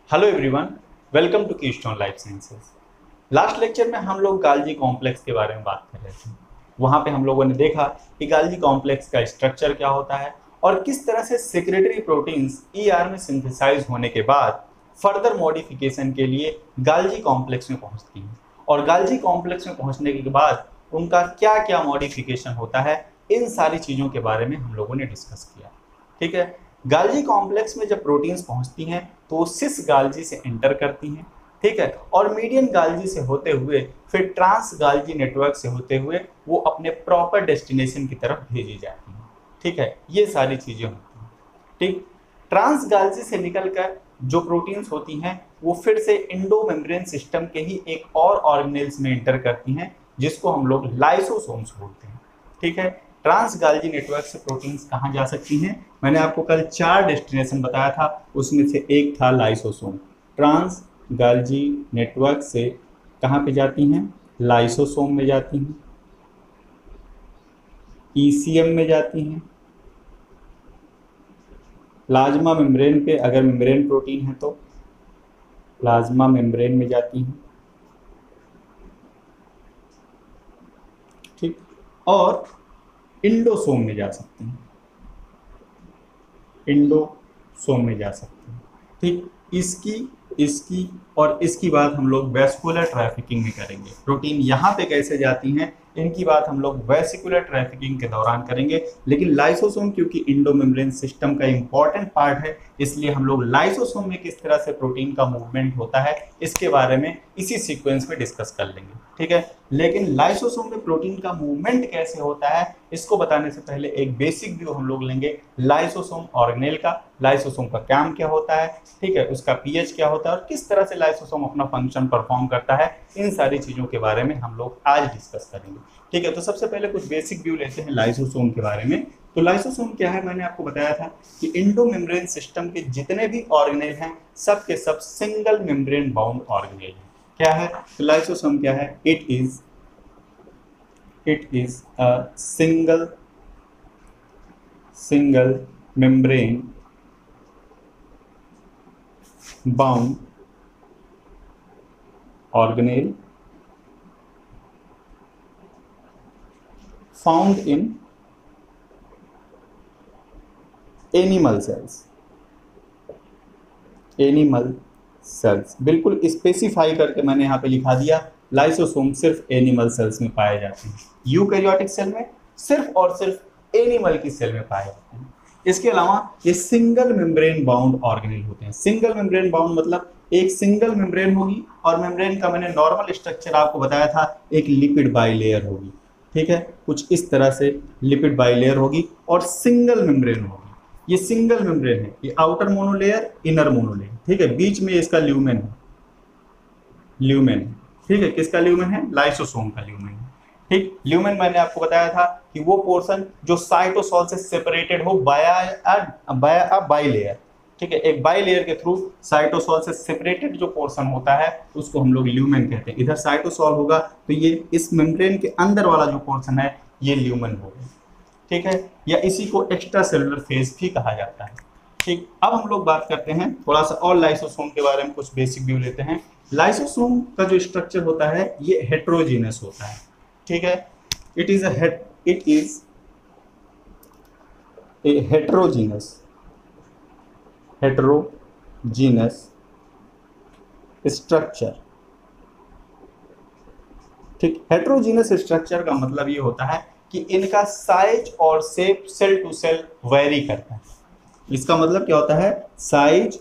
Hello everyone, welcome to Keystone Life Sciences. Last lecture में हम लोग गाल्जी कॉम्प्लेक्स के बारे में बात कर रहे थे। वहाँ पे हम लोगों ने देखा कि गाल्जी कॉम्प्लेक्स का स्ट्रक्चर क्या होता है और किस तरह से सेक्रेटरी प्रोटीन्स ईआर में सिंथेसाइज होने के बाद फर्दर मॉडिफिकेशन के लिए गाल्जी कॉम्प्लेक्स में पहुँचती हैं और गाल्जी कॉम्प्लेक्स में पहुँचने के बाद उनका क्या क्या मॉडिफिकेशन होता है, इन सारी चीज़ों के बारे में हम लोगों ने डिस्कस किया। ठीक है। गाल्जी कॉम्प्लेक्स में जब प्रोटीन्स पहुंचती हैं तो वो सिस गाल्जी से एंटर करती हैं। ठीक है। और मीडियन गाल्जी से होते हुए फिर ट्रांस गाल्जी नेटवर्क से होते हुए वो अपने प्रॉपर डेस्टिनेशन की तरफ भेजी जाती हैं। ठीक है, ये सारी चीजें होती हैं। ठीक। ट्रांस गाल्जी से निकलकर जो प्रोटीन्स होती हैं वो फिर से इंडो मेम्ब्रेन सिस्टम के ही एक और ऑर्गेनेल्स में एंटर करती हैं, जिसको हम लोग लाइसोसोम्स बोलते हैं। ठीक है। ट्रांस गाल्जी नेटवर्क से प्रोटीन्स कहाँ जा सकती हैं? मैंने आपको कल 4 डेस्टिनेशन बताया था, उसमें से एक था लाइसोसोम। ट्रांस गाल्जी नेटवर्क से कहाँ पे जाती हैं? लाइसोसोम में जाती हैं, ईसीएम में जाती हैं, प्लाज्मा मेम्ब्रेन पे अगर मेम्ब्रेन प्रोटीन है तो प्लाज्मा मेम्ब्रेन में जाती हैं। ठीक। और इंडोसोम में जा सकती हैं, इंडोसोम में जा सकते हैं। ठीक। इसकी इसकी और इसकी बात हम लोग वेस्कुलर ट्रैफिकिंग में करेंगे। प्रोटीन यहाँ पे कैसे जाती हैं, इनकी बात हम लोग वेसिकुलर ट्रैफिकिंग के दौरान करेंगे। लेकिन लाइसोसोम क्योंकि इंडो मेम्ब्रेन सिस्टम का इंपॉर्टेंट पार्ट है, इसलिए हम लोग लाइसोसोम में किस तरह से प्रोटीन का मूवमेंट होता है इसके बारे में इसी सीक्वेंस में डिस्कस कर लेंगे। ठीक है। लेकिन लाइसोसोम में प्रोटीन का मूवमेंट कैसे होता है इसको बताने से पहले एक बेसिक व्यू हम लोग लेंगे लाइसोसोम ऑर्गेनेल का। लाइसोसोम का काम क्या होता है, ठीक है, उसका पीएच क्या होता है और किस तरह से लाइसोसोम अपना फंक्शन परफॉर्म करता है, इन सारी चीजों के बारे में हम लोग आज डिस्कस करेंगे। ठीक है। तो सबसे पहले कुछ बेसिक व्यू लेते हैं लाइसोसोम के बारे में। तो लाइसोसोम क्या है, मैंने आपको बताया था कि इंडो मेम्ब्रेन सिस्टम के जितने भी ऑर्गेनेल हैं सब के सब सिंगल मेम्ब्रेन बाउंड ऑर्गेनेल हैं। क्या है? तो लाइसोसोम क्या है? It is a single membrane bound organelle found in animal cells. बिल्कुल स्पेसिफाई करके मैंने यहाँ पे लिखा दिया, लाइसोसोम सिर्फ एनिमल सेल्स में पाए जाते हैं। यूकैरियोटिक सेल में सिर्फ और सिर्फ एनिमल की सेल में पाए जाते हैं। इसके अलावा ये सिंगल मेम्ब्रेन बाउंड ऑर्गेनेल होते हैं। सिंगल मेम्ब्रेन बाउंड मतलब एक सिंगल मेम्ब्रेन होगी और मेम्ब्रेन का मैंने नॉर्मल स्ट्रक्चर आपको बताया था, एक लिपिड बाइलेयर होगी। ठीक है, कुछ इस तरह से लिपिड बाइलेयर होगी और सिंगल मेम्ब्रेन होगी। ये सिंगल मेम्ब्रेन है, ये आउटर मोनोलेयर, इनर मोनोलेयर। ठीक है, बीच में इसका ल्यूमेन है, ठीक है, किसका ल्यूमेन है? लाइसोसोम का ल्यूमेन है। ठीक। ल्यूमेन मैंने आपको बताया था कि वो पोर्शन जो साइटोसॉल से सेपरेटेड हो बाया बाइलेयर। ठीक है, एक बाइलेयर के थ्रू साइटोसॉल से सेपरेटेड जो पोर्शन होता है उसको हम लोग ल्यूमेन कहते हैं। इधर साइटोसॉल होगा तो ये इस मेम्ब्रेन के अंदर वाला जो पोर्शन है ये ल्यूमेन होगा। ठीक है, या इसी को एक्स्ट्रा सेलुलर फेज भी कहा जाता है। ठीक। अब हम लोग बात करते हैं थोड़ा सा और लाइसोसोम के बारे में, कुछ बेसिक व्यू लेते हैं। लाइसोसोम का जो स्ट्रक्चर होता है ये हेट्रोजीनस होता है। ठीक है, it is a heterogeneous structure. ठीक। हेट्रोजीनस स्ट्रक्चर का मतलब ये होता है कि इनका साइज और shape cell to cell vary करता है। इसका मतलब क्या होता है? साइज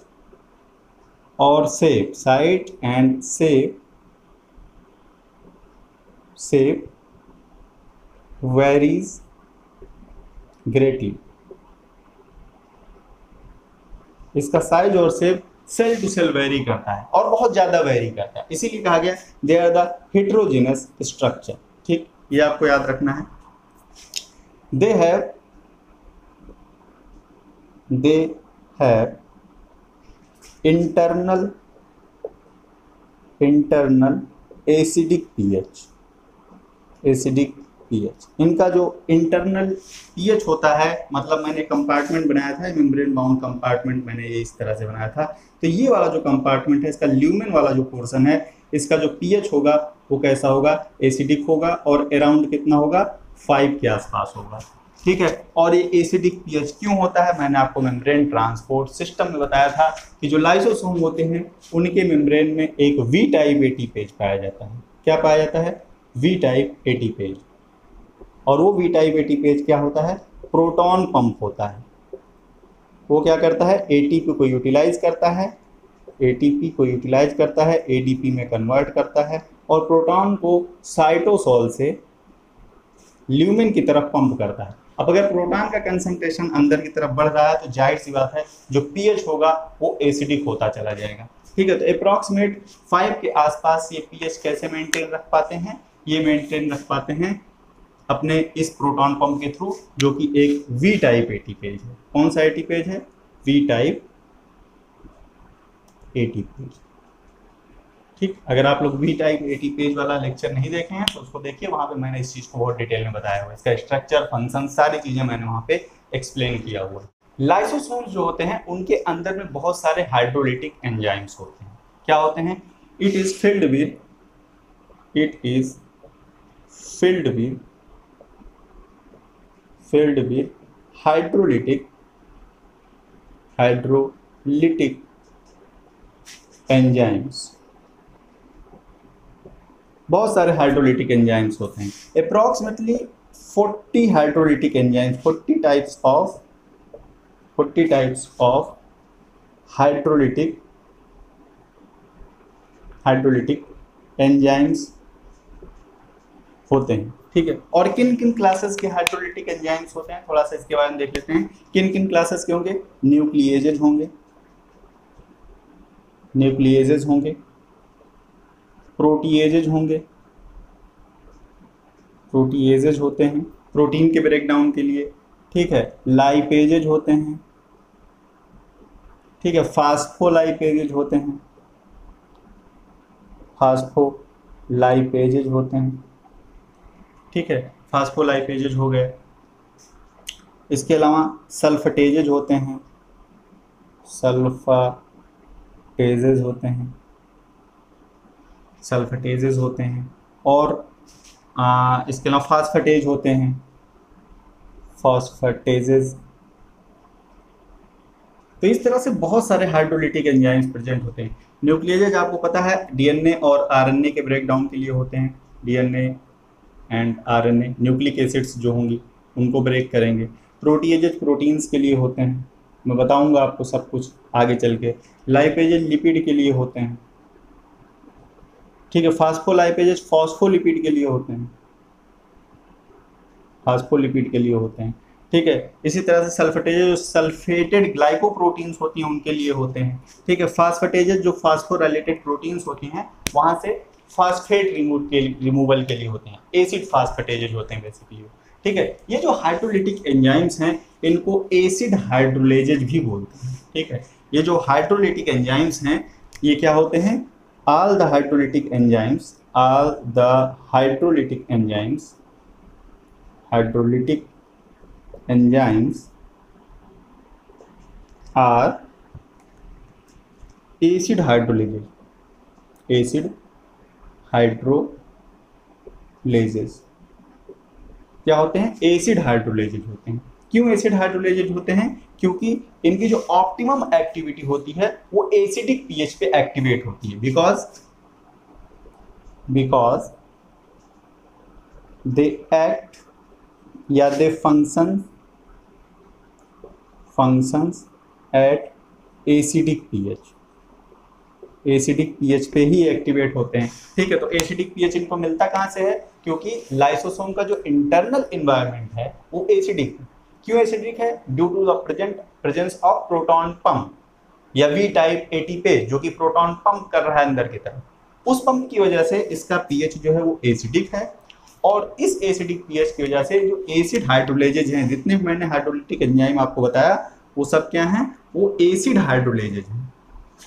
और shape, size and shape varies greatly. इसका साइज और shape cell to cell vary करता है और बहुत ज्यादा वेरी करता है, इसीलिए कहा गया they are the heterogeneous structure. ठीक, ये आपको याद रखना है। They have internal acidic pH pH, इनका जो इंटरनल पीएच होता है, मतलब मैंने कंपार्टमेंट बनाया था, मेम्ब्रेन बाउंड कंपार्टमेंट मैंने ये इस तरह से बनाया था, तो ये वाला जो कंपार्टमेंट है, इसका ल्यूमेन वाला जो पोर्शन है, इसका जो पीएच होगा वो कैसा होगा, एसिडिक होगा, और अराउंड कितना होगा, 5 के आसपास होगा। ठीक है, और ये एसिडिक पीएच क्यों होता है, मैंने आपको मेम्ब्रेन ट्रांसपोर्ट सिस्टम में बताया था कि जो लाइसोसोम होते हैं उनके मेम्ब्रेन में एक वी टाइप एटीपेज पाया जाता है। क्या पाया जाता है, वी टाइप एटीपेज, और वो वी टाइप एटीपेज क्या होता है, प्रोटॉन पंप होता है। वो क्या करता है, एटीपी को यूटिलाइज करता है, एटीपी को यूटिलाइज करता है, एडीपी में कन्वर्ट करता है, और प्रोटॉन को साइटोसोल से ल्यूमेन की तरफ पंप करता है। अब अगर प्रोटॉन का कंसंट्रेशन अंदर की तरफ बढ़ रहा है तो जाहिर सी बात है जो पीएच होगा वो एसिडिक होता चला जाएगा। ठीक है, तो अप्रॉक्सीमेट 5 के आसपास ये पीएच कैसे मेंटेन रख पाते हैं, ये मेंटेन रख पाते हैं अपने इस प्रोटॉन पंप के थ्रू, जो कि एक वी टाइप एटीपेज है। कौन सा एटीपेज है, वी टाइप एटीपेज। ठीक, अगर आप लोग वी टाइप एटीपेज वाला लेक्चर नहीं देखे हैं तो उसको देखिए, वहाँ पे मैंने इस चीज़ को बहुत डिटेल में बताया हुआ है, इसका स्ट्रक्चर, फंक्शन, सारी चीज़ें मैंने वहाँ पे एक्सप्लेन किया हुआ है। लाइसोसोम्स जो होते हैं उनके अंदर में बहुत सारे हाइड्रोलिटिक एंजाइम्स होते हैं। क्या होते हैं, it is filled with hydrolytic enzymes. बहुत सारे हाइड्रोलिटिक एंजाइम्स होते हैं, approximately 40 hydrolytic enzymes, 40 types of hydrolytic enzymes होते हैं। ठीक है, और किन किन क्लासेस के हाइड्रोलिटिक एंजाइम्स होते हैं, थोड़ा सा इसके बारे में देख लेते हैं। किन किन क्लासेस के होंगे, न्यूक्लिएजेज होंगे, प्रोटीएजेज होते हैं प्रोटीन के ब्रेकडाउन के लिए। ठीक है, लाइपेजेज होते हैं। ठीक है, फास्फोलाइपेजेज होते हैं, ठीक है, फास्फोलाइपेजेज हो गए। इसके अलावा सल्फेटेजेज होते हैं, और इसके अलावा फास्फेटेज होते हैं, तो इस तरह से बहुत सारे हाइड्रोलिटिक एंजाइम्स प्रेजेंट होते हैं। न्यूक्लिएजेज आपको पता है डीएनए और आरएनए के ब्रेकडाउन के लिए होते हैं, DNA and RNA nucleic acids जो होंगी उनको ब्रेक करेंगे। प्रोटीएजेज प्रोटीन्स के लिए होते हैं, मैं बताऊंगा आपको सब कुछ आगे चल के। लाइपेजेज लिपिड के लिए होते हैं। ठीक है, फास्फोलाइपेजेज फॉस्फोलिपिड के लिए होते हैं, ठीक है। इसी तरह से सल्फेटेजेज सल्फेटेड ग्लाइकोप्रोटीन्स होती हैं उनके लिए होते हैं। ठीक है, फास्फेटेजेज जो फास्फोराइलेटेड प्रोटीन्स होती हैं वहाँ से फास्फेट रिमूवल के लिए होते हैं, एसिड फास्फेटेजेज होते हैं बेसिकली। ठीक है, ये जो हाइड्रोलिटिक एंजाइम्स हैं इनको एसिड हाइड्रोलेजेज भी बोलते हैं। ठीक है, ये जो हाइड्रोलिटिक एंजाइम्स हैं ये क्या होते हैं, all the hydrolytic enzymes are acid hydrolases. क्या होते हैं, एसिड हाइड्रोलेजेज होते हैं। क्यों एसिड हाइड्रोलेजेज होते हैं, क्योंकि इनकी जो ऑप्टिमम एक्टिविटी होती है वो एसिडिक पीएच पे एक्टिवेट होती है, बिकॉज दे एक्ट या दे फंक्शंस एट एसिडिक पीएच पे ही एक्टिवेट होते हैं। ठीक है, तो एसिडिक पीएच इनको मिलता कहाँ से है, क्योंकि लाइसोसोम का जो इंटरनल एनवायरनमेंट है वो एसिडिक है। क्यों एसिडिक है, due to the presence of proton pump या वी टाइप एटीपेज जो कि प्रोटॉन पंप कर रहा है अंदर की तरफ। उस पंप की वजह से इसका पीएच जो है वो एसिडिक है, और इस एसिडिक पीएच की वजह से जो एसिड हाइड्रोलेजेज हैं, जितने मैंने हाइड्रोलिटिक एंजाइम आपको बताया वो सब क्या हैं, वो एसिड हाइड्रोलेजेज हैं,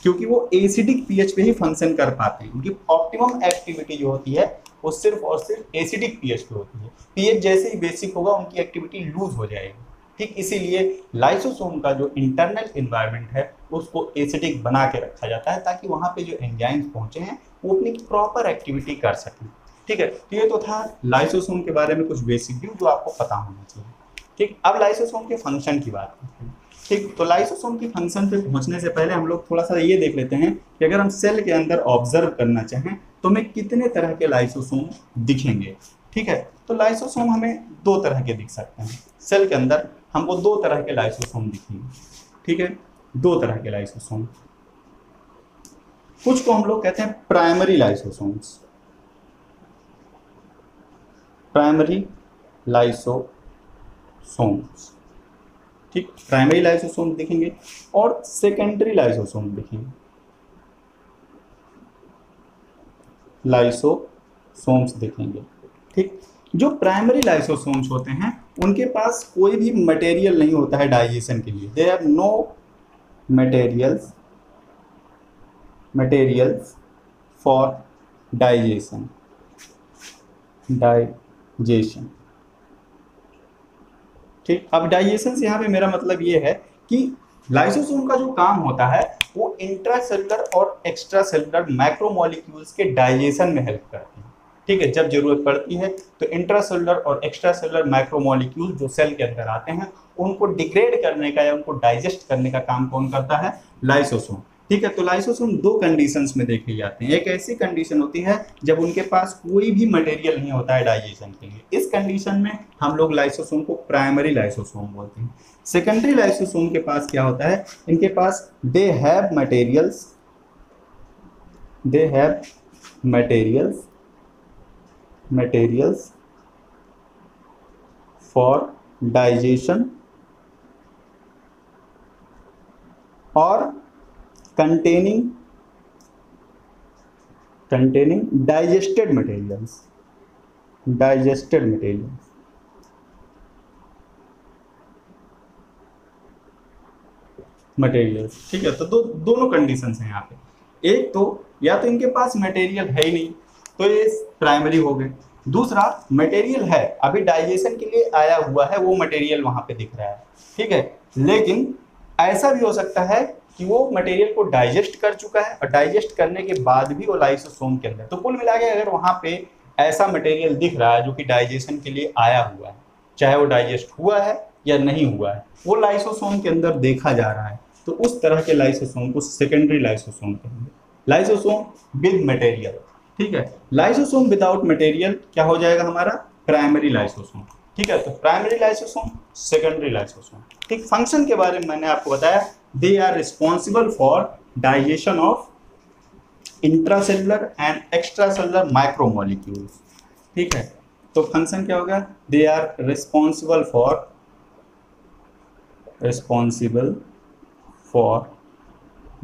क्योंकि वो एसिडिक पीएच पे ही फंक्शन कर पाते हैं। उनकी ऑप्टिमम एक्टिविटी जो होती है वो सिर्फ और सिर्फ एसिडिक पीएच पे होती है। पीएच जैसे ही बेसिक होगा उनकी एक्टिविटी लूज हो जाएगी। ठीक इसीलिए लाइसोसोम का जो इंटरनल इन्वायरमेंट है उसको एसिडिक बना के रखा जाता है ताकि वहाँ पे जो एंजाइम्स पहुँचे हैं वो अपनी प्रॉपर एक्टिविटी कर सकें। ठीक है, तो ये तो था लाइसोसोम के बारे में कुछ बेसिक व्यू जो आपको पता होना चाहिए। ठीक, अब लाइसोसोम के फंक्शन की बात करते हैं। ठीक, तो लाइसोसोम की फंक्शन पे पहुंचने से पहले हम लोग थोड़ा सा ये देख लेते हैं कि अगर हम सेल के अंदर ऑब्जर्व करना चाहें तो हमें कितने तरह के लाइसोसोम दिखेंगे। ठीक है, तो लाइसोसोम हमें दो तरह के दिख सकते हैं। सेल के अंदर हमको दो तरह के लाइसोसोम दिखेंगे। ठीक है, दो तरह के लाइसोसोम। कुछ को हम लोग कहते हैं प्राइमरी लाइसोसोम्स, प्राइमरी लाइसोसोम्स। ठीक, प्राइमरी लाइसोसोम दिखेंगे और सेकेंडरी लाइसोसोम दिखेंगे, लाइसोसोम्स दिखेंगे। ठीक, जो प्राइमरी लाइसोसोम्स होते हैं उनके पास कोई भी मटेरियल नहीं होता है डाइजेशन के लिए। They have no materials for digestion. ठीक, अब डाइजेशन से यहाँ पे मेरा मतलब ये है कि लाइसोसोम का जो काम होता है वो इंट्रासेलुलर और एक्स्ट्रा सेलुलर मैक्रोमोलिक्यूल्स के डाइजेशन में हेल्प करती है। ठीक है, जब जरूरत पड़ती है तो इंट्रासेलुलर और एक्स्ट्रा सेलुलर मैक्रोमोलिक्यूल जो सेल के अंदर आते हैं उनको डिग्रेड करने का या उनको डाइजेस्ट करने का काम कौन करता है? लाइसोसोम। ठीक है, तो लाइसोसोम दो कंडीशंस में देखे जाते हैं। एक ऐसी कंडीशन होती है जब उनके पास कोई भी मटेरियल नहीं होता है डाइजेशन के लिए। इस कंडीशन में हम लोग लाइसोसोम को प्राइमरी लाइसोसोम बोलते हैं। सेकेंडरी लाइसोसोम के पास क्या होता है? इनके पास they have materials for digestion और containing digested materials। ठीक है, तो दोनों कंडीशंस हैं यहाँ पे। एक तो या तो इनके पास मटेरियल है ही नहीं तो ये प्राइमरी हो गए, दूसरा मटेरियल है अभी डाइजेशन के लिए आया हुआ है वो मटेरियल वहां पे दिख रहा है। ठीक है, लेकिन ऐसा भी हो सकता है कि वो मटेरियल को डाइजेस्ट कर चुका है और डाइजेस्ट करने के बाद भी वो लाइसोसोम के अंदर, तो कुल मिला के अगर वहां पे ऐसा मटेरियल दिख रहा है जो कि डाइजेशन के लिए आया हुआ है, चाहे वो डाइजेस्ट हुआ है या नहीं हुआ है, वो लाइसोसोम के अंदर देखा जा रहा है, तो उस तरह के लाइसोसोम को सेकेंडरी लाइसोसोम कहेंगे। Lysosome with material. ठीक है, लाइसोसोम विदाउट मटेरियल क्या हो जाएगा हमारा? Primary lysosome. ठीक है, तो प्राइमरी लाइसोसोम, सेकेंडरी लाइसोसोम। ठीक, फंक्शन के बारे में मैंने आपको बताया, they are responsible for digestion of intracellular and extracellular micromolecules. ठीक है, तो फंक्शन क्या होगा? They are responsible for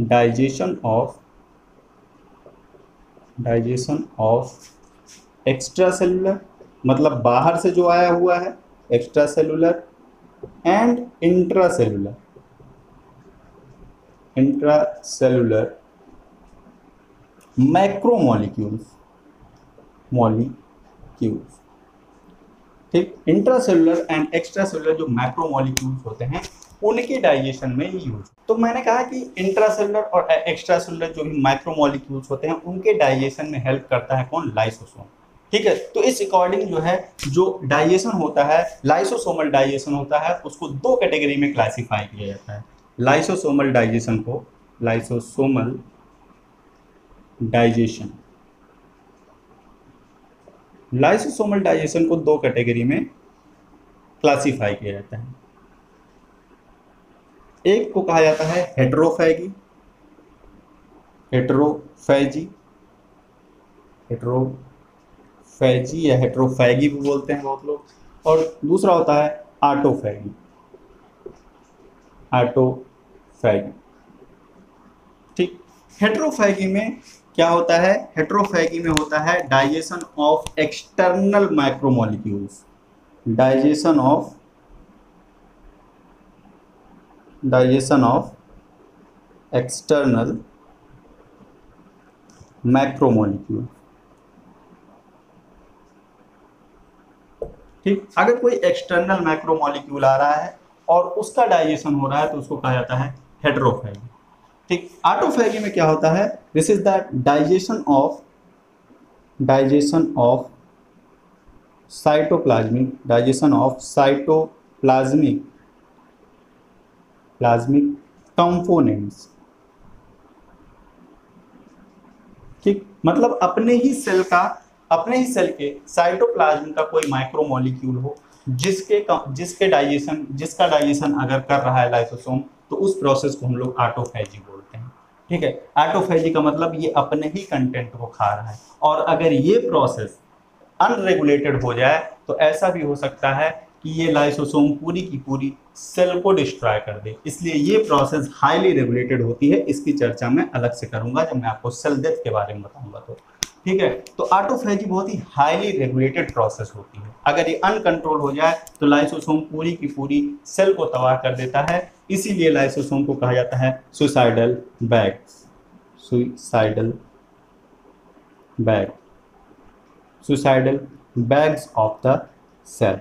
digestion of extracellular, मतलब बाहर से जो आया हुआ है एक्स्ट्रासेलुलर, एंड इंट्रासेलुलर मैक्रोमोलिक्यूल्स। ठीक, इंट्रासेलुलर एंड एक्स्ट्रासेलुलर जो मैक्रोमोलिक्यूल्स होते हैं उनके डाइजेशन में ये यूज। तो मैंने कहा कि इंट्रासेलुलर और एक्स्ट्रासेलुलर जो भी माइक्रोमोलिक्यूल्स होते हैं उनके डाइजेशन में हेल्प करता है कौन? लाइसोसोम। ठीक है, तो इस अकॉर्डिंग जो है जो डाइजेशन होता है, लाइसोसोमल डाइजेशन होता है, उसको दो कैटेगरी में क्लासिफाई किया जाता है। लाइसोसोमल डाइजेशन को दो कैटेगरी में क्लासिफाई किया जाता है। एक को कहा जाता है हेटेरोफैजी या हेटेरोफैगी भी बोलते हैं बहुत लोग, और दूसरा होता है ऑटोफैगी। ठीक, हेटेरोफैगी में क्या होता है? हेटेरोफैगी में होता है digestion of external micromolecules, digestion of external macromolecule. ठीक, अगर कोई एक्सटर्नल मैक्रोमोलिक्यूल आ रहा है और उसका डाइजेशन हो रहा है तो उसको कहा जाता है हेटेरोफेजी। ठीक, ऑटोफेजी में क्या होता है, this is the digestion of cytoplasmic components. ठीक, मतलब अपने ही सेल के साइटोप्लाज्म का कोई माइक्रोमोलिक्यूल हो जिसका डाइजेशन अगर कर रहा है लाइसोसोम, तो उस प्रोसेस को हम लोग ऑटोफेजी बोलते हैं। ठीक है, ऑटोफेजी का मतलब ये अपने ही कंटेंट को खा रहा है। और अगर ये प्रोसेस अनरेगुलेटेड हो जाए तो ऐसा भी हो सकता है कि ये लाइसोसोम पूरी की पूरी सेल को डिस्ट्रॉय कर दे। इसलिए ये प्रोसेस हाईली रेगुलेटेड होती है। इसकी चर्चा मैं अलग से करूंगा जब मैं आपको सेल डेथ के बारे में बताऊंगा तो। ठीक है, तो ऑटोफेजी बहुत ही हाईली रेगुलेटेड प्रोसेस होती है। अगर ये अनकंट्रोल हो जाए तो लाइसोसोम पूरी की पूरी सेल को तबाह कर देता है। इसीलिए लाइसोसोम को कहा जाता है suicidal bags of the cell.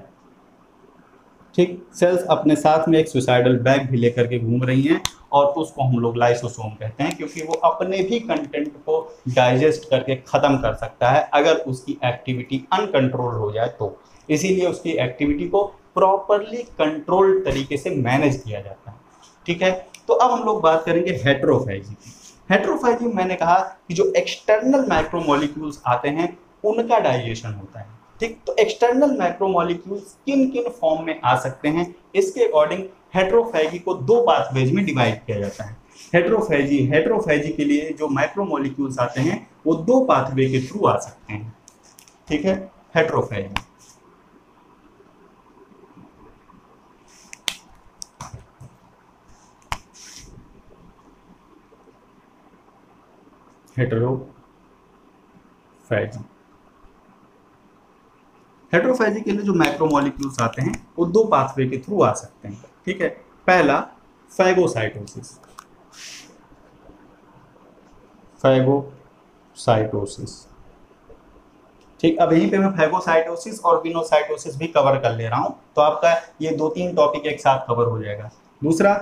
ठीक, सेल्स अपने साथ में एक सुसाइडल बैग भी लेकर के घूम रही हैं और उसको हम लोग लाइसोसोम कहते हैं, क्योंकि वो अपने भी कंटेंट को डाइजेस्ट करके ख़त्म कर सकता है अगर उसकी एक्टिविटी अनकंट्रोल हो जाए तो। इसीलिए उसकी एक्टिविटी को प्रॉपरली कंट्रोल्ड तरीके से मैनेज किया जाता है। ठीक है, तो अब हम लोग बात करेंगे हेटेरोफेजी की। हेटेरोफेजी में मैंने कहा कि जो एक्सटर्नल माइक्रोमोलिक्यूल्स आते हैं उनका डाइजेशन होता है। ठीक, तो एक्सटर्नल मैक्रोमोलिक्यूल्स किन किन फॉर्म में आ सकते हैं, इसके अकॉर्डिंग हेटेरोफेजी को दो पाथवेज में डिवाइड किया जाता है। हेटेरोफेजी के लिए जो मैक्रोमोलिक्यूल्स आते हैं वो दो पाथवे के थ्रू आ सकते हैं। ठीक है, हेटेरोफेजी हेटेरोफेजी के लिए जो मैक्रोमोलिक्यूल्स आते हैं वो दो पाथवे के थ्रू आ सकते हैं। ठीक है, पहला फैगोसाइटोसिस। ठीक, अब यहीं पे मैं फैगोसाइटोसिस और पिनोसाइटोसिस भी कवर कर ले रहा हूं, तो आपका ये 2-3 टॉपिक एक साथ कवर हो जाएगा। दूसरा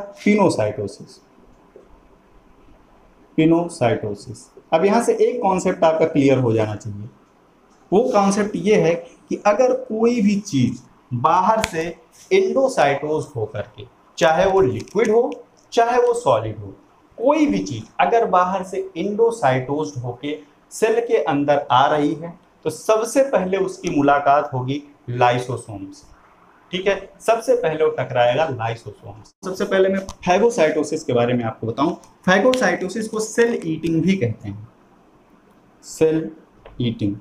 पिनोसाइटोसिस। अब यहां से एक कॉन्सेप्ट आपका क्लियर हो जाना चाहिए। वो कॉन्सेप्ट ये है कि अगर कोई भी चीज बाहर से एंडोसाइटोज होकर के, चाहे वो लिक्विड हो चाहे वो सॉलिड हो, कोई भी चीज अगर बाहर से एंडोसाइटोज होके सेल के अंदर आ रही है तो सबसे पहले उसकी मुलाकात होगी लाइसोसोम से। ठीक है, सबसे पहले वो टकराएगा लाइसोसोम से। सबसे पहले मैं फैगोसाइटोसिस के बारे में आपको बताऊं। फैगोसाइटोसिस को सेल ईटिंग भी कहते हैं। सेल ईटिंग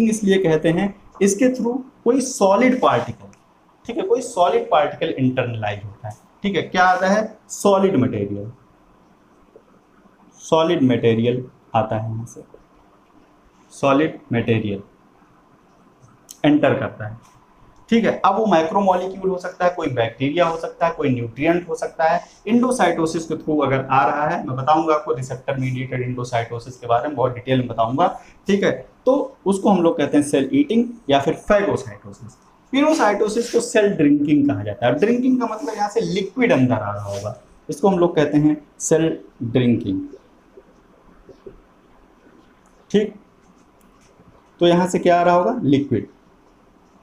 इसलिए कहते हैं, इसके थ्रू कोई सॉलिड पार्टिकल, ठीक है, कोई सॉलिड पार्टिकल इंटरनलाइज होता है। ठीक है, क्या आता है, सॉलिड मटेरियल आता है। यहाँ से सॉलिड मटेरियल एंटर करता है। ठीक है, अब वो माइक्रोमोलिक्यूल हो सकता है, कोई बैक्टीरिया हो सकता है, कोई न्यूट्रिएंट हो सकता है। इंडोसाइटोसिस के थ्रू अगर आ रहा है, मैं बताऊंगा आपको रिसेप्टर मीडिएटेड इंडोसाइटोसिस के बारे में बहुत डिटेल में बताऊंगा। ठीक है, तो उसको हम लोग कहते हैं सेल ईटिंग या फिर फैगोसाइटोसिस। पिनोसाइटोसिस को सेल ड्रिंकिंग कहा जाता है। ड्रिंकिंग का मतलब यहाँ से लिक्विड अंदर आ रहा होगा, इसको हम लोग कहते हैं सेल ड्रिंकिंग। ठीक, तो यहाँ से क्या आ रहा होगा, लिक्विड,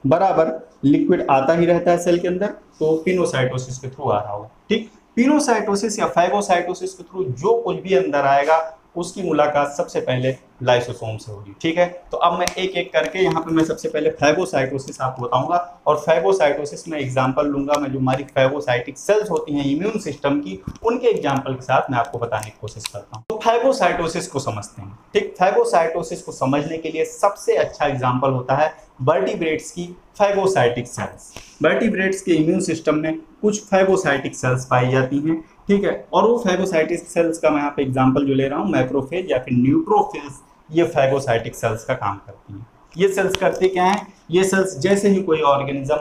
बराबर लिक्विड आता ही रहता है सेल के अंदर, तो पिनोसाइटोसिस के थ्रू आ रहा होगा। ठीक, पिनोसाइटोसिस या फैगोसाइटोसिस के थ्रू जो कुछ भी अंदर आएगा उसकी मुलाकात सबसे पहले लाइसोसोम से होगी। ठीक है, तो अब मैं एक एक करके यहाँ पे मैं सबसे पहले फैगोसाइटोसिस आपको बताऊंगा, और फैगोसाइटोसिस में एग्जांपल लूंगा मैं जो हमारी फैगोसाइटिक सेल्स होती हैं इम्यून सिस्टम की, उनके एग्जांपल के साथ मैं आपको बताने की कोशिश करता हूँ। तो फैगोसाइटोसिस को समझते हैं। ठीक, फैगोसाइटोसिस को समझने के लिए सबसे अच्छा एग्जाम्पल होता है वर्टिब्रेट्स की फैगोसाइटिक सेल्स। वर्टिब्रेट्स के इम्यून सिस्टम में कुछ फैगोसाइटिक सेल्स पाई जाती हैं। ठीक है, और वो फैगोसाइटिक सेल्स का मैं यहाँ पे एग्जांपल जो ले रहा हूँ, मैक्रोफेज या फिर न्यूट्रोफिल्स, ये फैगोसाइटिक सेल्स का काम करती हैं। ये सेल्स करते क्या हैं, ये सेल्स जैसे ही कोई ऑर्गेनिज्म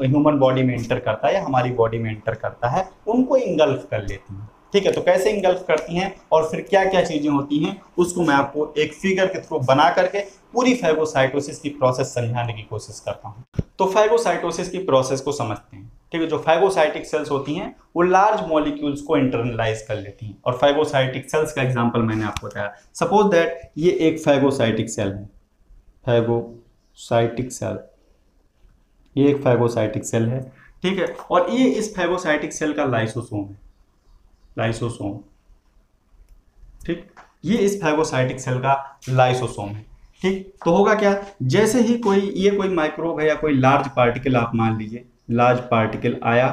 ह्यूमन बॉडी में एंटर करता है या हमारी बॉडी में एंटर करता है, उनको इंगल्फ कर लेती हैं। ठीक है, तो कैसे इंगल्फ करती हैं और फिर क्या क्या चीजें होती हैं उसको मैं आपको एक फिगर के थ्रू बना करके पूरी फैगोसाइटोसिस की प्रोसेस समझाने की कोशिश करता हूं। तो फैगोसाइटोसिस की प्रोसेस को समझते हैं। ठीक है, जो फैगोसाइटिक सेल्स होती हैं वो लार्ज मॉलिक्यूल्स को इंटरनलाइज कर लेती हैं। और फैगोसाइटिक सेल्स का एग्जांपल मैंने आपको बताया। सपोज दैट ये एक फैगोसाइटिक सेल है, फैगोसाइटिक सेल, ये एक फैगोसाइटिक सेल है। ठीक है, और ये इस फैगोसाइटिक सेल का लाइसोसोम है, लाइसोसोम। ठीक, ये इस फैगोसाइटिक सेल का लाइसोसोम है। ठीक, तो होगा क्या, जैसे ही कोई माइक्रोब है या कोई लार्ज पार्टिकल आप मान लीजिए, लार्ज पार्टिकल आया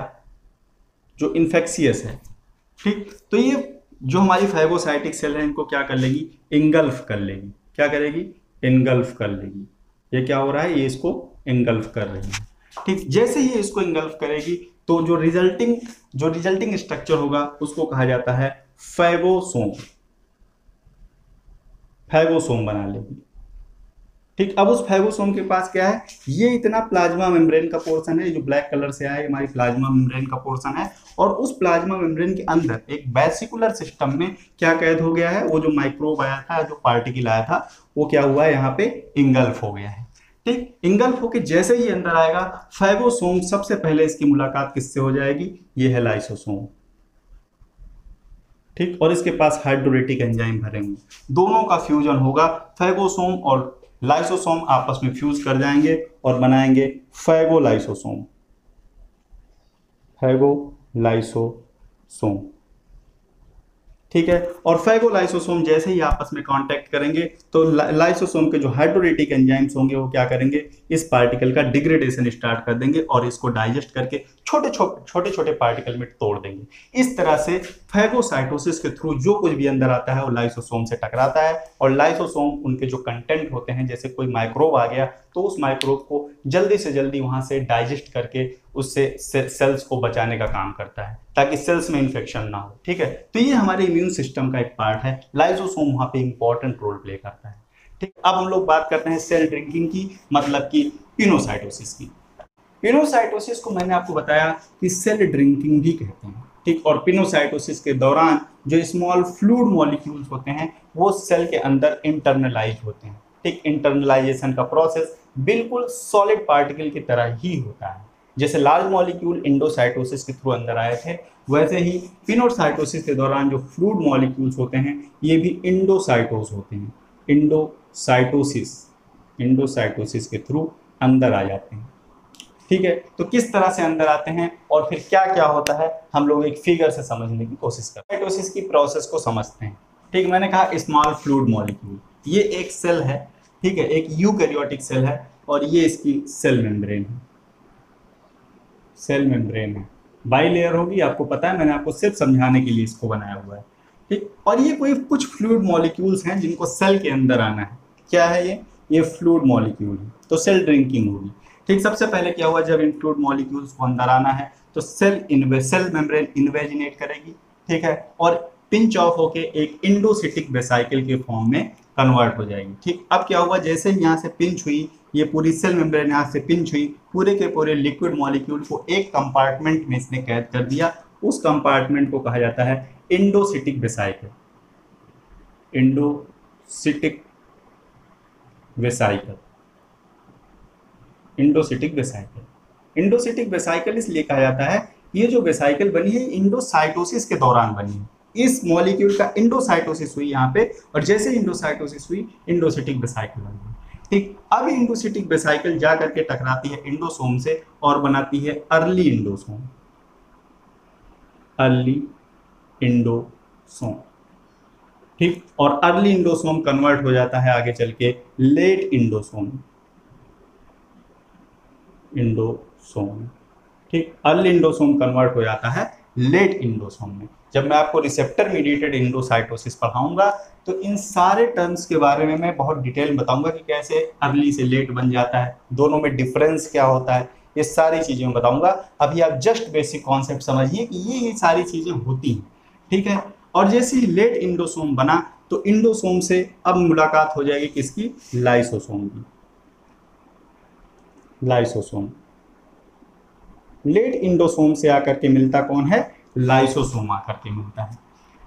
जो इन्फेक्शियस है। ठीक, तो ये जो हमारी फैगोसाइटिक सेल है इनको क्या कर लेगी, इंगल्फ कर लेगी। क्या करेगी, इंगल्फ कर लेगी। ये क्या हो रहा है, ये इसको इंगल्फ कर रही है। ठीक, जैसे ही इसको इंगल्फ करेगी तो जो रिजल्टिंग स्ट्रक्चर होगा उसको कहा जाता है फैगोसोम। फैगोसोम बना लेगी। ठीक, अब उस फैगोसोम के पास क्या है, ये इतना प्लाज्मा मेम्ब्रेन का पोर्शन है, जो ब्लैक कलर से आया हमारी प्लाज्मा मेम्ब्रेन का पोर्शन है। और उस प्लाज्मा मेम्ब्रेन के अंदर एक वेसिकुलर सिस्टम में क्या कैद हो गया है, वो जो माइक्रोब आया था, जो पार्टिकल आया था, वो क्या हुआ है, यहाँ पे इंगल्फ हो गया है। ठीक, इंगल्फ होके जैसे ही अंदर आएगा फैगोसोम, सबसे पहले इसकी मुलाकात किससे हो जाएगी, ये है लाइसोसोम। ठीक, और इसके पास हाइड्रोलिटिक एंजाइम भरे होंगे, दोनों का फ्यूजन होगा। फैगोसोम और लाइसोसोम आपस में फ्यूज कर जाएंगे और बनाएंगे फैगोलाइसोसोम, फैगोलाइसोसोम। ठीक है, और फैगोलाइसोसोम जैसे ही आपस में कांटेक्ट करेंगे तो लाइसोसोम के जो हाइड्रोलिटिक एंजाइम्स होंगे वो क्या करेंगे, इस पार्टिकल का डिग्रेडेशन स्टार्ट कर देंगे और इसको डाइजेस्ट करके छोटे छोटे पार्टिकल में तोड़ देंगे। इस तरह से फैगोसाइटोसिस के थ्रू जो कुछ भी अंदर आता है वो लाइसोसोम से टकराता है। और लाइसोसोम उनके जो कंटेंट होते हैं, जैसे कोई माइक्रोब आ गया तो उस माइक्रोब को जल्दी से जल्दी वहां से डाइजेस्ट करके उससे सेल्स को बचाने का काम करता है ताकि सेल्स में इंफेक्शन ना हो। ठीक है, तो ये हमारे इम्यून सिस्टम का एक पार्ट है। लाइसोसोम वहां पे इंपॉर्टेंट रोल प्ले करता है। ठीक, अब हम लोग बात करते हैं सेल ड्रिंकिंग की, मतलब कि पिनोसाइटोसिस की। पिनोसाइटोसिस को मैंने आपको बताया कि सेल ड्रिंकिंग भी कहते हैं। ठीक, और पिनोसाइटोसिस के दौरान जो स्मॉल फ्लूइड मॉलिक्यूल्स होते हैं वो सेल के अंदर इंटरनलाइज होते हैं। ठीक, इंटरनलाइजेशन का प्रोसेस बिल्कुल सॉलिड पार्टिकल की तरह ही होता है। जैसे लार्ज मॉलिक्यूल इंडोसाइटोसिस के थ्रू अंदर आए थे, वैसे ही पिनोसाइटोसिस के दौरान जो फ्लूइड मॉलिक्यूल्स होते हैं ये भी इंडोसाइटोस होते हैं। इंडोसाइटोसिस के थ्रू अंदर आ जाते हैं। ठीक है, तो किस तरह से अंदर आते हैं और फिर क्या क्या होता है हम लोग एक फिगर से समझने की कोशिश करते हैं। साइटोसिस की प्रोसेस को समझते हैं। ठीक, मैंने कहा स्मॉल फ्लूइड मॉलिक्यूल, ये एक सेल है। ठीक है, एक यूकैरियोटिक सेल है और ये इसकी सेल मेम्ब्रेन है। सेल मेम्ब्रेन है, बाई लेयर होगी, आपको पता है, मैंने आपको सिर्फ समझाने के लिए इसको बनाया हुआ है। ठीक, और ये कोई कुछ फ्लूइड मॉलिक्यूल्स हैं जिनको सेल के अंदर आना है। क्या है ये फ्लूइड मॉलिक्यूल है, तो सेल ड्रिंकिंग होगी। ठीक, सबसे पहले क्या हुआ, जब इन फ्लूइड मॉलिक्यूल्स को अंदर आना है तो सेल मेम्ब्रेन इन्वेजिनेट करेगी। ठीक है, और पिंच ऑफ होके एक इंडोसिटिक वेसाइकल के फॉर्म में कन्वर्ट हो जाएगी। ठीक, अब क्या हुआ, जैसे यहाँ से पिंच हुई, ये पूरी सेल मेम्ब्रेन यहाँ से पिंच हुई, पूरे के पूरे लिक्विड मॉलिक्यूल को एक कंपार्टमेंट में इसने कैद कर दिया। उस कंपार्टमेंट को कहा जाता है endocytic vesicle. Endocytic vesicle, endocytic vesicle. Endocytic vesicle इसलिए कहा जाता है, ये जो वेसाइकल बनी है इंडोसाइटोसिस के दौरान बनी है। इस मॉलिक्यूल का इंडोसाइटोसिस हुई यहाँ पे, और जैसे इंडोसाइटोसिस हुई इंडोसिटिक वेसाइकल बन गई। ठीक, अब इंडोसिटिक वेसाइकल जा करके टकराती है इंडोसोम से और बनाती है अर्ली इंडोसोम। अर्ली इंडोसोम। ठीक, और अर्ली इंडोसोम कन्वर्ट हो जाता है आगे चल के लेट इंडोसोम। इंडोसोम। ठीक, अर्ली इंडोसोम कन्वर्ट हो जाता है लेट इंडोसोम में। जब मैं आपको रिसेप्टर मीडिएटेड इंडोसाइटोसिस पढ़ाऊंगा तो इन सारे टर्म्स के बारे में मैं बहुत डिटेल बताऊंगा कि कैसे अर्ली से लेट बन जाता है, दोनों में डिफरेंस क्या होता है, ये सारी चीजें मैं बताऊंगा। अभी आप जस्ट बेसिक कॉन्सेप्ट समझिए कि ये सारी चीजें होती हैं। ठीक है, और जैसे ही लेट इंडोसोम बना तो इंडोसोम से अब मुलाकात हो जाएगी किसकी, लाइसोसोम की। लाइसोसोम। लेट इंडोसोम से आकर के मिलता कौन है, लाइसोसोम आकर के मिलता है।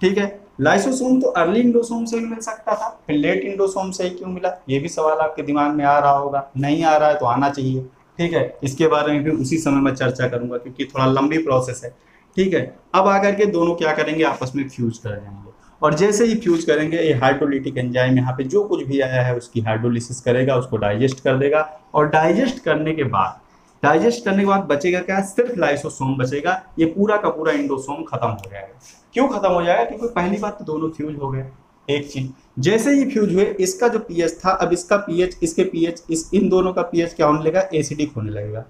ठीक है, लाइसोसोम तो अर्ली इंडोसोम से भी मिल सकता था, फिर लेट इंडोसोम से ही क्यों मिला, ये भी सवाल आपके दिमाग में आ रहा होगा। नहीं आ रहा है तो आना चाहिए। ठीक है, इसके बारे में भी उसी समय मैं चर्चा करूंगा क्योंकि थोड़ा लंबी प्रोसेस है। ठीक है, अब आकर के दोनों क्या करेंगे, आपस में फ्यूज कर जाएंगे, और जैसे ही फ्यूज करेंगे ये हाइड्रोलिटिक एंजाइम यहाँ पे जो कुछ भी आया है उसकी हाइड्रोलिसिस करेगा, उसको डाइजेस्ट कर देगा, और डाइजेस्ट करने के बाद बचेगा क्या, सिर्फ लाइसोसोम बचेगा। ये पूरा का पूरा इंडोसोम खत्म हो जाएगा। क्यों खत्म हो जाएगा, क्योंकि पहली बात तो दोनों फ्यूज हो गए। एक चीज, जैसे ही फ्यूज हुए इसका जो पीएच था, अब इसका पीएच, इसके पीएच, इन दोनों का पीएच क्या होने लगेगा, एसिडिक होने लगेगा।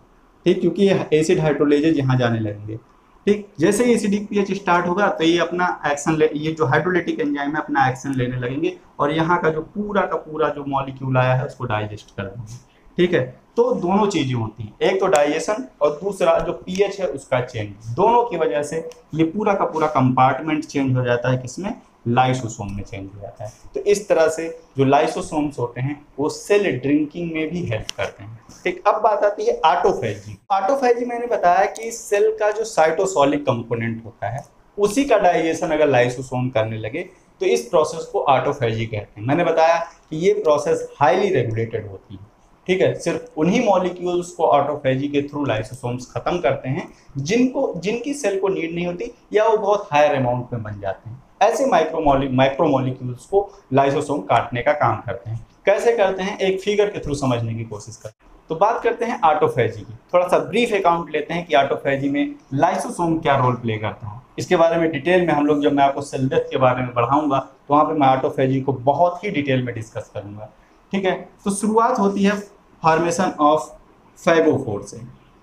ठीक, क्योंकि ये एसिड हाइड्रोलेजेज यहाँ जाने लगेंगे। ठीक, जैसे ही एसिडिक पीएच स्टार्ट होगा तो ये अपना एक्शन ये जो हाइड्रोलिटिक एंजाइम है अपना एक्शन लेने लगेंगे, और यहाँ का जो पूरा जो मॉलिक्यूल आया है उसको डाइजेस्ट कर देंगे। ठीक है, तो दोनों चीजें होती हैं, एक तो डाइजेशन और दूसरा जो पीएच है उसका चेंज। दोनों की वजह से ये पूरा का पूरा कंपार्टमेंट चेंज हो जाता है, किसमें, लाइसोसोम में चेंज हो जाता है। तो इस तरह से जो लाइसोसोम्स होते हैं वो सेल ड्रिंकिंग में भी हेल्प करते हैं। ठीक, अब बात आती है ऑटोफेजी। ऑटोफेजी मैंने बताया कि सेल का जो साइटोसोलिक कंपोनेंट होता है उसी का डाइजेशन अगर लाइसोसोम करने लगे तो इस प्रोसेस को ऑटोफेजी कहते हैं। मैंने बताया कि ये प्रोसेस हाईली रेगुलेटेड होती है। ठीक है, सिर्फ उन्हीं मॉलिक्यूल्स को ऑटोफेजी के थ्रू लाइसोसोम्स खत्म करते हैं जिनकी सेल को नीड नहीं होती, या वो बहुत हायर अमाउंट में बन जाते हैं। ऐसे माइक्रो मॉलिक्यूल्स को लाइसोसोम काटने का काम करते हैं। कैसे करते हैं, एक फिगर के थ्रू समझने की कोशिश करते हैं। तो बात करते हैं ऑटोफेजी की, थोड़ा सा ब्रीफ अकाउंट लेते हैं कि ऑटोफेजी में लाइसोसोम क्या रोल प्ले करता है। इसके बारे में डिटेल में हम लोग, जब मैं आपको सेल डेथ के बारे में बढ़ाऊंगा तो वहाँ पे मैं ऑटोफेजी को बहुत ही डिटेल में डिस्कस करूंगा। ठीक है, तो शुरुआत होती है फॉर्मेशन ऑफ फैगोफोर से।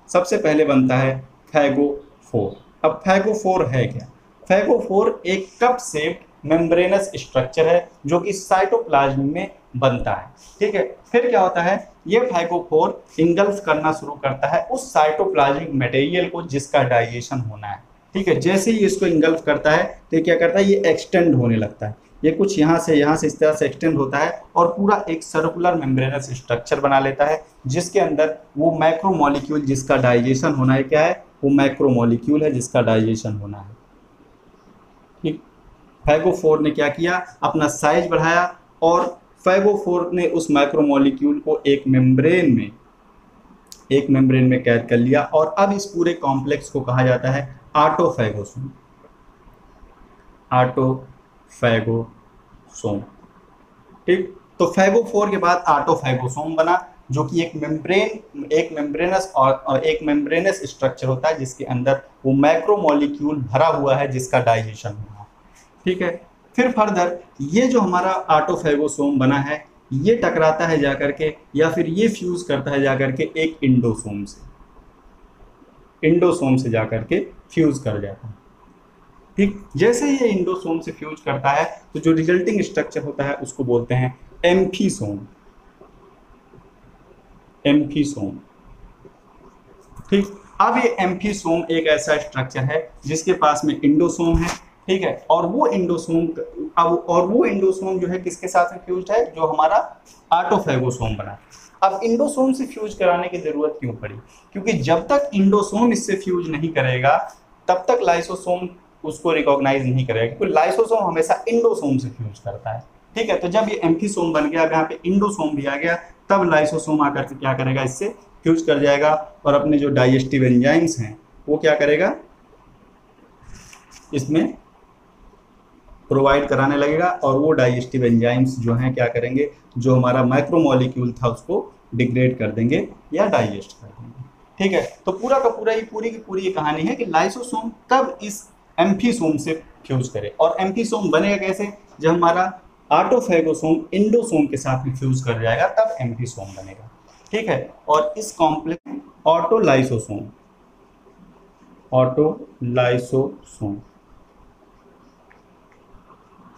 सबसे पहले बनता है फैगोफोर। अब फैगोफोर है क्या, फैगोफोर एक कप शेप्ड मेम्ब्रेनस स्ट्रक्चर है जो कि साइटोप्लाज्म में बनता है। ठीक है, फिर क्या होता है, ये फैगोफोर इंगल्फ करना शुरू करता है उस साइटोप्लाज्मिक मटेरियल को जिसका डाइजेशन होना है। ठीक है, जैसे ही इसको इंगल्फ करता है तो ये क्या करता है, ये एक्सटेंड होने लगता है। ये कुछ यहाँ से इस तरह से एक्सटेंड होता है और पूरा एक सर्कुलर मेम्ब्रेनस स्ट्रक्चर बना लेता है, जिसके अंदर वो मैक्रो मॉलिक्यूल जिसका डाइजेशन होना है, क्या है, वो मैक्रो मॉलिक्यूल है जिसका डाइजेशन होना है। ठीक, फैगोफोर ने क्या किया, अपना साइज बढ़ाया और फैगोफोर ने उस मैक्रो मॉलिक्यूल को एक मेम्ब्रेन में कैद कर लिया, और अब इस पूरे कॉम्प्लेक्स को कहा जाता है ऑटोफैगोसोम। ऑटोफैगोसोम। ठीक, तो फैगोफोर के बाद ऑटोफैगोसोम बना, जो कि एक मेम्ब्रेनस स्ट्रक्चर होता है जिसके अंदर वो मैक्रो मॉलिक्यूल भरा हुआ है जिसका डाइजेशन होना है। ठीक है, फिर फर्दर ये जो हमारा ऑटोफैगोसोम बना है ये टकराता है जाकर के, या फिर ये फ्यूज करता है जाकर के एक इंडोसोम से जाकर के फ्यूज कर जाता है। ठीक, जैसे ये इंडोसोम से फ्यूज करता है तो जो रिजल्टिंग स्ट्रक्चर होता है उसको बोलते हैं एम्फीसोम। ठीक, अब ये एम्फीसोम एक ऐसा स्ट्रक्चर है जिसके पास में इंडोसोम है। ठीक है, और वो इंडोसोम जो है किसके साथ में फ्यूज्ड है, जो हमारा ऑटोफैगोसोम बना। अब इंडोसोम से फ्यूज कराने की जरूरत क्यों पड़ी, क्योंकि जब तक इंडोसोम इससे फ्यूज नहीं करेगा तब तक लाइसोसोम उसको रिकॉग्नाइज नहीं करेगा, क्योंकि लाइसोसोम हमेशा इंडोसोम से फ्यूज करता है। ठीक है, तो जब ये एम्फीसोम बन गया, अब यहाँ पे इंडोसोम भी आ गया, तब लाइसोसोम आकर के क्या करेगा, इससे फ्यूज कर जाएगा और अपने जो डाइजेस्टिव एंजाइम्स हैं वो क्या करेगा, इसमें प्रोवाइड कराने लगेगा, और वो डाइजेस्टिव एंजाइम्स जो हैं क्या करेंगे, जो हमारा माइक्रोमोलिक्यूल था उसको डिग्रेड कर देंगे या डाइजेस्ट कर देंगे। ठीक है, तो पूरा का पूरा ये पूरी की पूरी ये कहानी है कि लाइसोसोम कब इस एम्फीसोम से फ्यूज करे, और एम्फीसोम बनेगा कैसे, जब हमारा ऑटोफैगोसोम इंडोसोम के साथ में फ्यूज कर जाएगा तब एम्फीसोम बनेगा। ठीक है, और इस कॉम्प्लेक्स ऑटोलाइसोसोम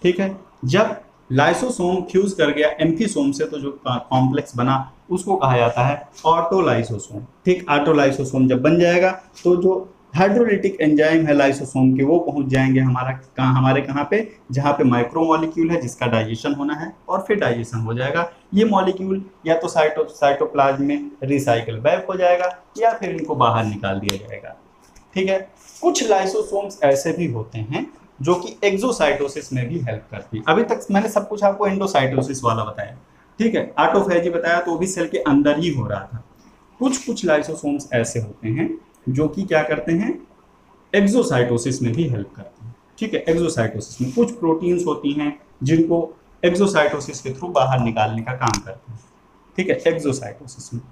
ठीक है, जब लाइसोसोम फ्यूज कर गया एम्फीसोम से तो जो कॉम्प्लेक्स बना उसको कहा जाता है ऑटोलाइसोसोम। ठीक, ऑटोलाइसोसोम जब बन जाएगा तो जो हाइड्रोलिटिक एंजाइम है लाइसोसोम के वो पहुंच जाएंगे हमारे कहाँ पे, जहाँ पे माइक्रो मॉलिक्यूल है जिसका डाइजेशन होना है, और फिर डाइजेशन हो जाएगा। ये मॉलिक्यूल या तो साइटोप्लाज्म में रिसाइकल बैक हो जाएगा या फिर इनको बाहर निकाल दिया जाएगा। ठीक है, कुछ लाइसोसोम्स ऐसे भी होते हैं जो कि एक्सोसाइटोसिस में भी हेल्प करती है। अभी तक मैंने सब कुछ आपको एंडोसाइटोसिस वाला बताया, ठीक है, ऑटोफेजी बताया तो वो भी सेल के अंदर ही हो रहा था। कुछ कुछ लाइसोसोम्स ऐसे होते हैं जो कि क्या करते हैं, एक्सोसाइटोसिस में भी हेल्प करते हैं, ठीक है। एक्सोसाइटोसिस में कुछ प्रोटीन्स होती हैं जिनको एक्सोसाइटोसिस के थ्रू बाहर निकालने का काम करते हैं, ठीक है, एक्सोसाइटोसिस में,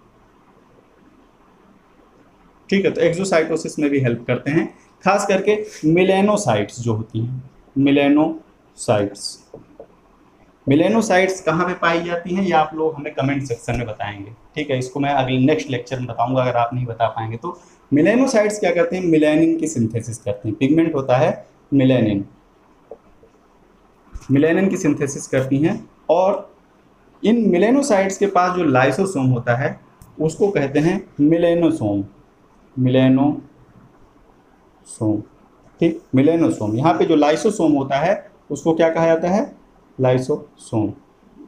ठीक है। तो एक्सोसाइटोसिस में भी हेल्प करते हैं, खास करके मिलेनोसाइट्स जो होती हैं, मिलेनोसाइट्स। मिलेनोसाइट्स कहाँ पे पाई जाती हैं ये आप लोग हमें कमेंट सेक्शन में बताएंगे, ठीक है। इसको मैं अगले नेक्स्ट लेक्चर में बताऊंगा, अगर आप नहीं बता पाएंगे तो। मिलेनोसाइट्स क्या करते हैं, मिलेनिन की सिंथेसिस करते हैं। पिगमेंट होता है मिलेनिन, मिलेनिन की सिंथेसिस करती हैं, और इन मिलेनोसाइट्स के पास जो लाइसोसोम होता है उसको कहते हैं मिलेनोसोम, मिलेनोसोम, ठीक, मिलेनोसोम। यहाँ पे जो लाइसोसोम होता है उसको क्या कहा जाता है, लाइसोसोम,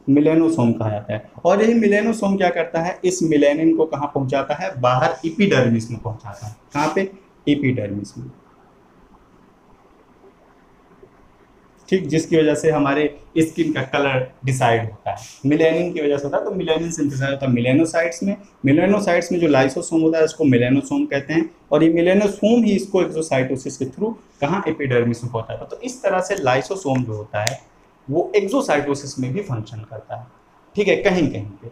मिलेनोसोम कहा जाता है। और यही मिलेनोसोम क्या करता है, इस मिलेनिन को कहाँ पहुंचाता है, बाहर एपिडर्मिस में पहुंचाता है। कहाँ पे, एपिडर्मिस में, ठीक, जिसकी वजह से हमारे स्किन का कलर डिसाइड होता है, मिलेनिन की वजह से होता है। तो मिलेनिन सिंथेसाइज होता है मिलेनोसाइट्स में। मिलेनोसाइट्स में जो लाइसोसोम होता है उसको मिलेनोसोम कहते हैं, और ये मिलेनोसोम ही इसको एक्सोसाइटोसिस के थ्रू कहाँ, एपिडर्मिस में पहुंचाता है। तो इस तरह से लाइसोसोम जो होता है वो एक्सोसाइटोसिस में भी फंक्शन करता है, ठीक है, कहीं कहीं पे,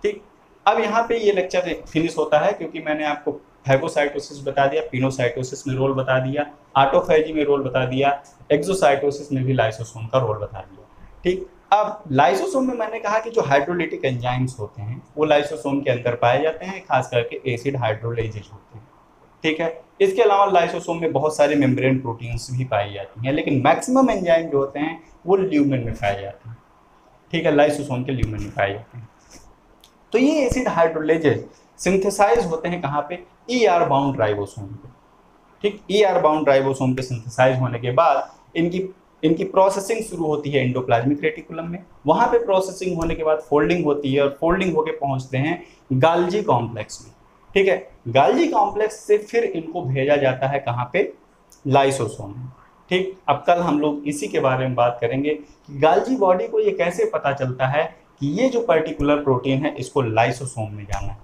ठीक। अब यहाँ पे ये लेक्चर फिनिश होता है क्योंकि मैंने आपको फैगोसाइटोसिस बता दिया, पिनोसाइटोसिस में रोल बता दिया, ऑटोफैजी में रोल बता दिया, एक्सोसाइटोसिस में भी लाइसोसोम का रोल बता दिया, ठीक। अब लाइसोसोम में मैंने कहा कि जो हाइड्रोलिटिक एंजाइम्स होते हैं वो लाइसोसोम के अंदर पाए जाते हैं, खास करके एसिड हाइड्रोलाइजेज होते हैं, ठीक है। इसके अलावा लाइसोसोम में बहुत सारे मेम्ब्रेन प्रोटीन्स भी पाई जाती हैं, लेकिन मैक्सिमम एंजाइम जो होते हैं वो ल्यूमेन में पाए जाते हैं, ठीक है, लाइसोसोम के ल्यूमेन में पाए जाते हैं। तो ये एसिड हाइड्रोलाइजेज सिंथेसाइज होते हैं कहाँ पे, ER बाउंड राइबोसोम पे, ठीक। ER बाउंड राइबोसोम पे सिंथेसाइज होने के बाद इनकी प्रोसेसिंग शुरू होती है एंडोप्लाज्मिक रेटिकुलम में। वहां पे प्रोसेसिंग होने के बाद फोल्डिंग होती है, और फोल्डिंग होके पहुंचते हैं गाल्जी कॉम्प्लेक्स में, ठीक है। गाल्जी कॉम्प्लेक्स से फिर इनको भेजा जाता है कहाँ पे, लाइसोसोम में, ठीक। अब कल हम लोग इसी के बारे में बात करेंगे कि गाल्जी बॉडी को ये कैसे पता चलता है कि ये जो पर्टिकुलर प्रोटीन है इसको लाइसोसोम में जाना है,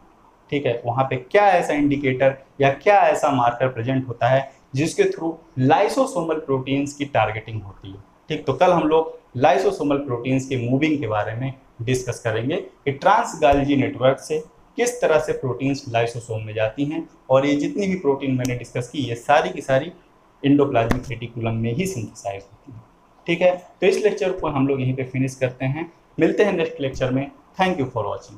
ठीक है। वहाँ पे क्या ऐसा इंडिकेटर या क्या ऐसा मार्कर प्रेजेंट होता है जिसके थ्रू लाइसोसोमल प्रोटीन्स की टारगेटिंग होती है, ठीक। तो कल हम लोग लाइसोसोमल प्रोटीन्स के मूविंग के बारे में डिस्कस करेंगे कि ट्रांस गाल्जी नेटवर्क से किस तरह से प्रोटीन्स लाइसोसोम में जाती हैं, और ये जितनी भी प्रोटीन मैंने डिस्कस की ये सारी की सारी एंडोप्लाज्मिक रेटिकुलम में ही सिंथेसाइज होती है, ठीक है। तो इस लेक्चर को हम लोग यहीं पे फिनिश करते हैं, मिलते हैं नेक्स्ट लेक्चर में। Thank you for watching.